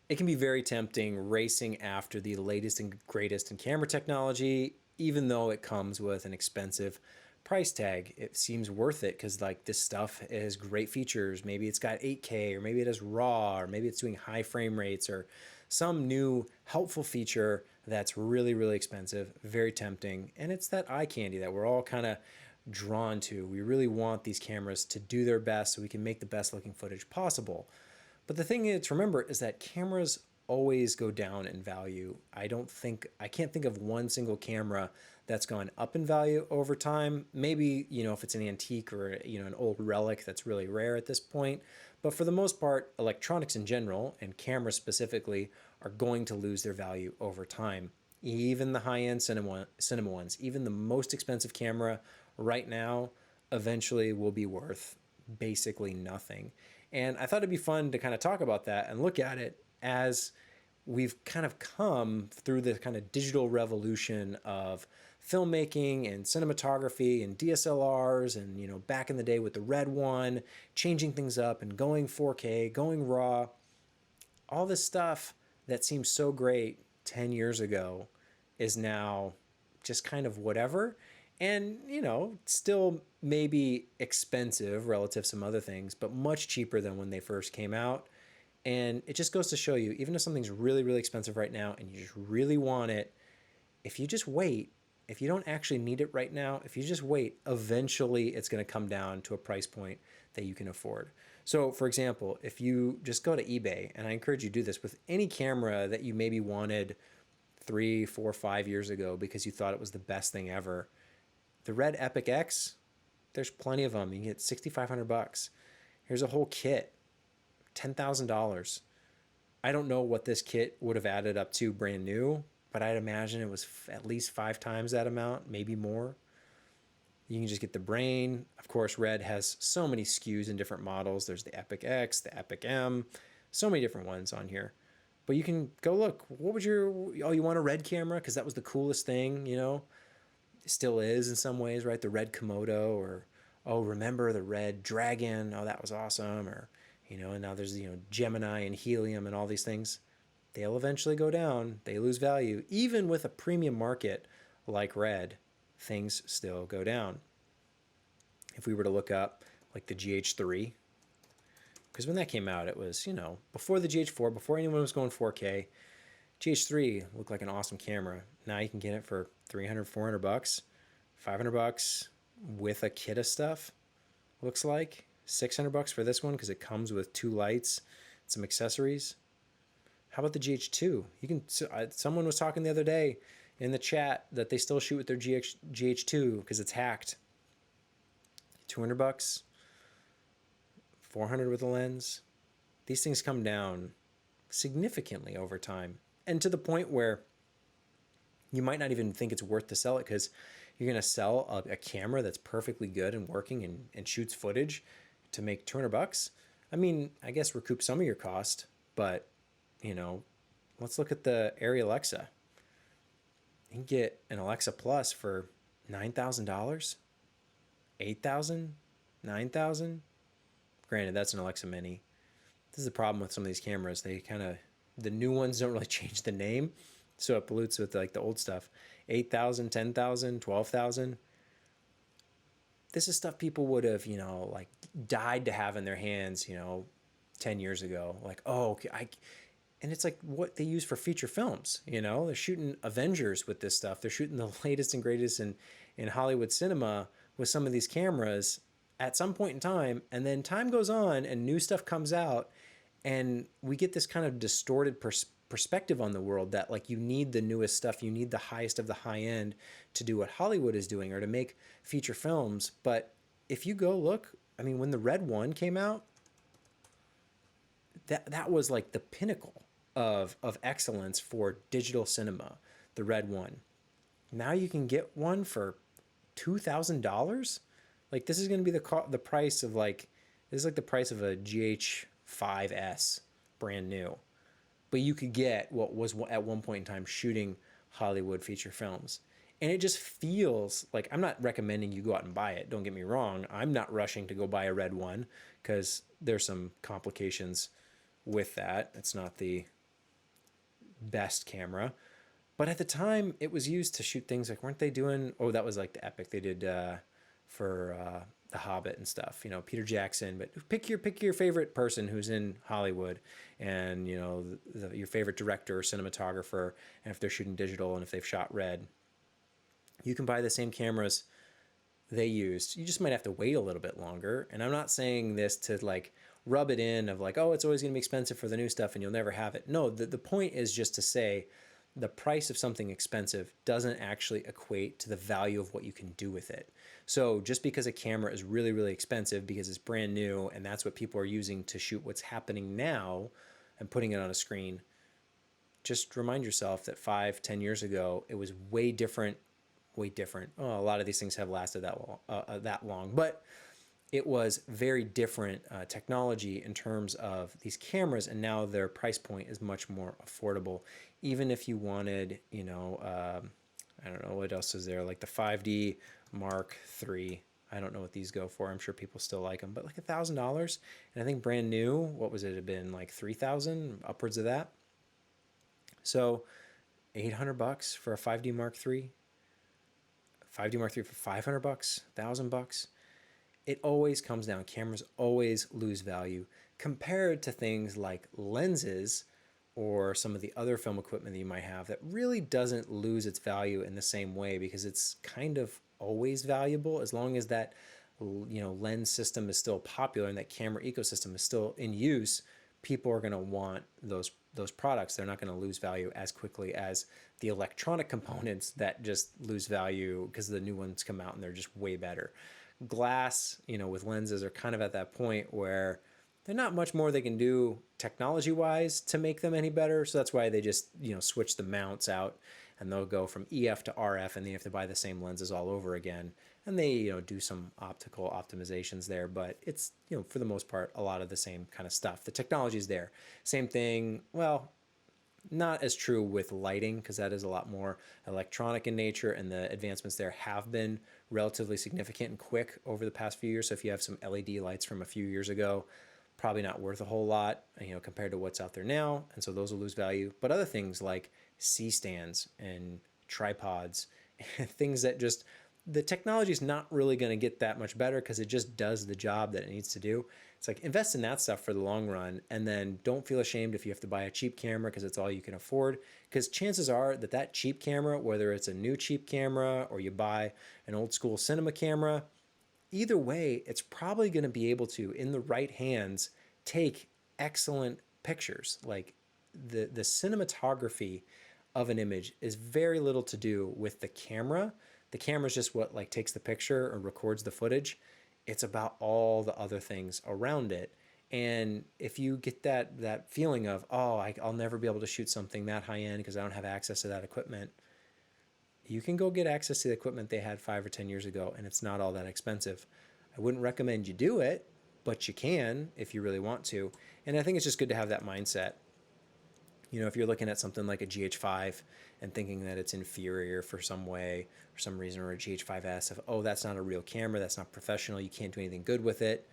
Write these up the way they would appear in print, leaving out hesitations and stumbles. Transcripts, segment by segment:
It can be very tempting racing after the latest and greatest in camera technology, even though it comes with an expensive price tag. It seems worth it because like this stuff has great features. Maybe it's got 8K, or maybe it has RAW, or maybe it's doing high frame rates, or some new helpful feature that's really, really expensive, very tempting. And it's that eye candy that we're all kind of drawn to. We really want these cameras to do their best so we can make the best looking footage possible. But the thing to remember is that cameras always go down in value. I can't think of one single camera that's gone up in value over time. Maybe, if it's an antique or, an old relic that's really rare at this point. But for the most part, electronics in general and cameras specifically are going to lose their value over time. Even the high-end cinema ones, even the most expensive camera right now eventually will be worth basically nothing. And I thought it'd be fun to kind of talk about that and look at it as we've kind of come through the kind of digital revolution of filmmaking and cinematography and DSLRs and, back in the day with the Red One, changing things up and going 4K, going RAW, all this stuff that seemed so great 10 years ago is now just kind of whatever. And, still maybe expensive relative to some other things, but much cheaper than when they first came out. And it just goes to show you, even if something's really, really expensive right now and you just really want it, if you just wait, if you don't actually need it right now, if you just wait, eventually it's going to come down to a price point that you can afford. So, for example, if you just go to eBay, and I encourage you to do this with any camera that you maybe wanted 3, 4, 5 years ago because you thought it was the best thing ever. The Red Epic X, there's plenty of them. You can get $6,500. Here's a whole kit, $10,000. I don't know what this kit would have added up to brand new, but I'd imagine it was at least 5 times that amount, maybe more. You can just get the brain. Of course, Red has so many SKUs in different models. There's the Epic X, the Epic M, so many different ones on here. But you can go look. You want a Red camera? Because that was the coolest thing, Still is in some ways, right? The Red Komodo, or, oh, remember the Red Dragon? Oh, that was awesome. Or, and now there's, Gemini and Helium and all these things. They'll eventually go down. They lose value. Even with a premium market like Red, things still go down. If we were to look up like the GH3, because when that came out, it was, before the GH4, before anyone was going 4K, GH3 looked like an awesome camera. Now you can get it for $300, $400, $500 with a kit of stuff. Looks like $600 for this one because it comes with 2 lights, some accessories. How about the GH2? Someone was talking the other day in the chat that they still shoot with their GH2 because it's hacked. $200, $400 with a lens. These things come down significantly over time, and to the point where you might not even think it's worth to sell it because you're going to sell a camera that's perfectly good and working and shoots footage to make $200. I mean, I guess recoup some of your cost, but, let's look at the Arri Alexa. You can get an Alexa Plus for $9,000, $8,000, $9,000. Granted, that's an Alexa Mini. This is the problem with some of these cameras. The new ones don't really change the name, so it pollutes with like the old stuff. 8,000, 10,000, 12,000. This is stuff people would have, like died to have in their hands, 10 years ago. Like, oh, okay, and it's like what they use for feature films, They're shooting Avengers with this stuff. They're shooting the latest and greatest in Hollywood cinema with some of these cameras at some point in time, and then time goes on and new stuff comes out, and we get this kind of distorted perspective on the world that like you need the newest stuff, you need the highest of the high end to do what Hollywood is doing or to make feature films. But if you go look, I mean, when the Red One came out, that was like the pinnacle of excellence for digital cinema, the Red One. Now you can get one for $2,000. Like this is going to be the price of like, this is like the price of a GH5S brand new. But you could get what was at one point in time shooting Hollywood feature films. And it just feels like, I'm not recommending you go out and buy it. Don't get me wrong. I'm not rushing to go buy a Red One because there's some complications with that. It's not the best camera. But at the time, it was used to shoot things like, weren't they doing? Oh, that was like the Epic they did for The Hobbit and stuff. You know, Peter Jackson. But pick your favorite person who's in Hollywood, and you know your favorite director or cinematographer, and if they're shooting digital and if they've shot red, you can buy the same cameras they used. You just might have to wait a little bit longer. And I'm not saying this to like rub it in of like, oh, it's always going to be expensive for the new stuff and you'll never have it. No, the point is just to say the price of something expensive doesn't actually equate to the value of what you can do with it. So just because a camera is really, really expensive because it's brand new and that's what people are using to shoot what's happening now and putting it on a screen, just remind yourself that 5-10 years ago, it was way different, way different. Oh, a lot of these things have lasted that long, but it was very different technology in terms of these cameras, and now their price point is much more affordable. Even if you wanted, you know, I don't know what else is there, like the 5D Mark III. I don't know what these go for. I'm sure people still like them, but like $1,000, and I think brand new, what was it? Have been like 3,000, upwards of that. So, $800 for a 5D Mark III, 5D Mark III for $500, $1,000. It always comes down. Cameras always lose value compared to things like lenses or some of the other film equipment that you might have that really doesn't lose its value in the same way because it's kind of always valuable as long as that, you know, lens system is still popular and that camera ecosystem is still in use. People are going to want those products. They're not going to lose value as quickly as the electronic components that just lose value because the new ones come out and they're just way better. Glass, you know, with lenses are kind of at that point where there's not much more they can do technology wise to make them any better. So that's why they just, you know, switch the mounts out and they'll go from EF to RF and then you have to buy the same lenses all over again. And they, you know, do some optical optimizations there, but it's, you know, for the most part, a lot of the same kind of stuff. The technology is there. Same thing, well, not as true with lighting because that is a lot more electronic in nature and the advancements there have been relatively significant and quick over the past few years. So if you have some LED lights from a few years ago, probably not worth a whole lot, you know, compared to what's out there now. And so those will lose value. But other things like C-stands and tripods, things that just, the technology is not really going to get that much better because it just does the job that it needs to do. It's like invest in that stuff for the long run and then don't feel ashamed if you have to buy a cheap camera because it's all you can afford. Because chances are that that cheap camera, whether it's a new cheap camera or you buy an old school cinema camera, either way, it's probably going to be able to, in the right hands, take excellent pictures. Like the cinematography of an image is very little to do with the camera. The camera is just what like takes the picture or records the footage. It's about all the other things around it. And if you get that feeling of, oh, I'll never be able to shoot something that high end because I don't have access to that equipment, you can go get access to the equipment they had 5 or 10 years ago, and it's not all that expensive. I wouldn't recommend you do it, but you can if you really want to. And I think it's just good to have that mindset. You know, if you're looking at something like a GH5 and thinking that it's inferior for some way, for some reason, or a GH5S, of, oh, that's not a real camera, that's not professional, you can't do anything good with it,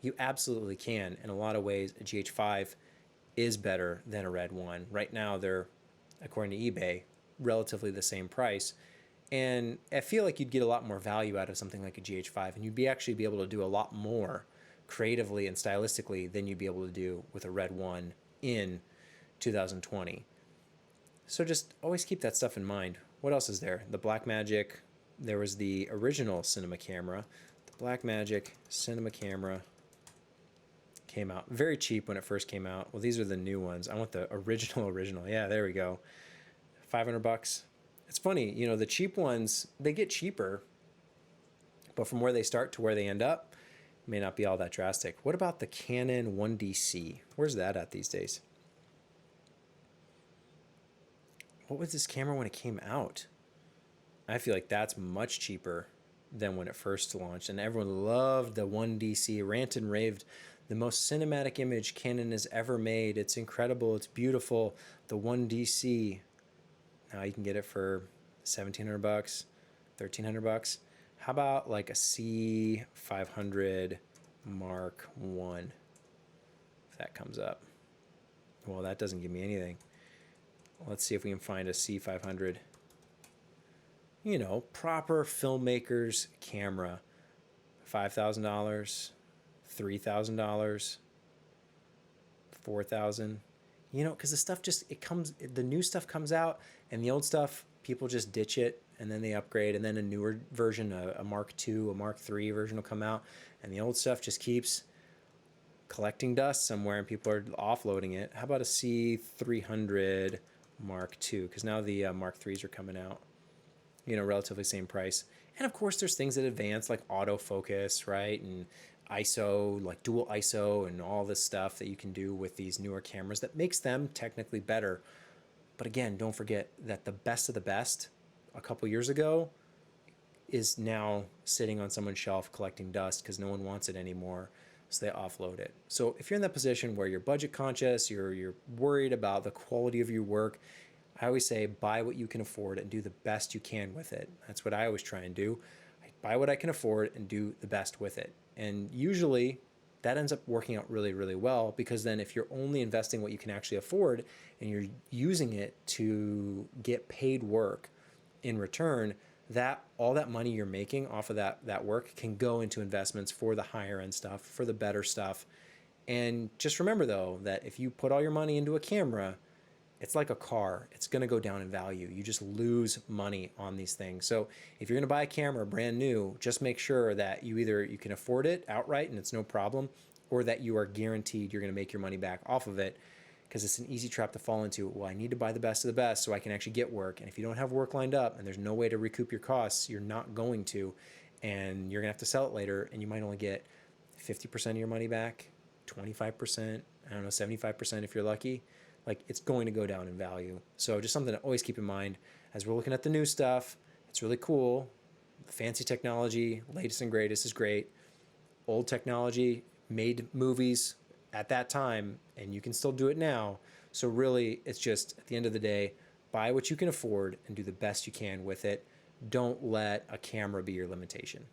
you absolutely can. In a lot of ways, a GH5 is better than a Red One. Right now, they're, according to eBay, relatively the same price. And I feel like you'd get a lot more value out of something like a GH5, and you'd actually be able to do a lot more creatively and stylistically than you'd be able to do with a Red One in 2020. So just always keep that stuff in mind. What else is there? The Blackmagic, there was the original cinema camera. The Blackmagic cinema camera came out very cheap when it first came out. Well, these are the new ones. I want the original. Yeah, there we go. $500. It's funny, you know, the cheap ones, they get cheaper, but from where they start to where they end up, may not be all that drastic. What about the Canon 1DC? Where's that at these days? What was this camera when it came out? I feel like that's much cheaper than when it first launched, and everyone loved the 1DC, rant and raved. The most cinematic image Canon has ever made. It's incredible. It's beautiful. The 1DC. Now you can get it for $1,700, $1,300. How about like a C500 Mark I? If that comes up. Well, that doesn't give me anything. let's see if we can find a C500. You know, proper filmmaker's camera. $5,000, $3,000, 4,000. You know, because the stuff just, it comes, the new stuff comes out, and the old stuff, people just ditch it, and then they upgrade, and then a newer version, a Mark II, a Mark III version will come out, and the old stuff just keeps collecting dust somewhere, and people are offloading it. How about a C300 Mark II? Because now the Mark IIIs are coming out, you know, relatively same price. And of course, there's things that advance like autofocus, right? And ISO, like dual ISO, and all this stuff that you can do with these newer cameras that makes them technically better. But again, don't forget that the best of the best a couple years ago is now sitting on someone's shelf collecting dust because no one wants it anymore. So they offload it. So if you're in that position where you're budget conscious, you're worried about the quality of your work, I always say buy what you can afford and do the best you can with it. That's what I always try and do. I buy what I can afford and do the best with it. And usually that ends up working out really, really well, because then if you're only investing what you can actually afford and you're using it to get paid work in return, that all that money you're making off of that work can go into investments for the higher end stuff, for the better stuff. And just remember though, that if you put all your money into a camera, it's like a car. It's going to go down in value. You just lose money on these things. So if you're going to buy a camera brand new, just make sure that you can afford it outright and it's no problem, or that you are guaranteed you're going to make your money back off of it, because it's an easy trap to fall into. Well, I need to buy the best of the best so I can actually get work. And if you don't have work lined up and there's no way to recoup your costs, you're not going to, and you're going to have to sell it later, and you might only get 50% of your money back, 25%, I don't know, 75% if you're lucky. Like, it's going to go down in value. So just something to always keep in mind as we're looking at the new stuff. It's really cool. The fancy technology, latest and greatest, is great. Old technology made movies at that time, and you can still do it now. So really, it's just, at the end of the day, buy what you can afford and do the best you can with it. Don't let a camera be your limitation.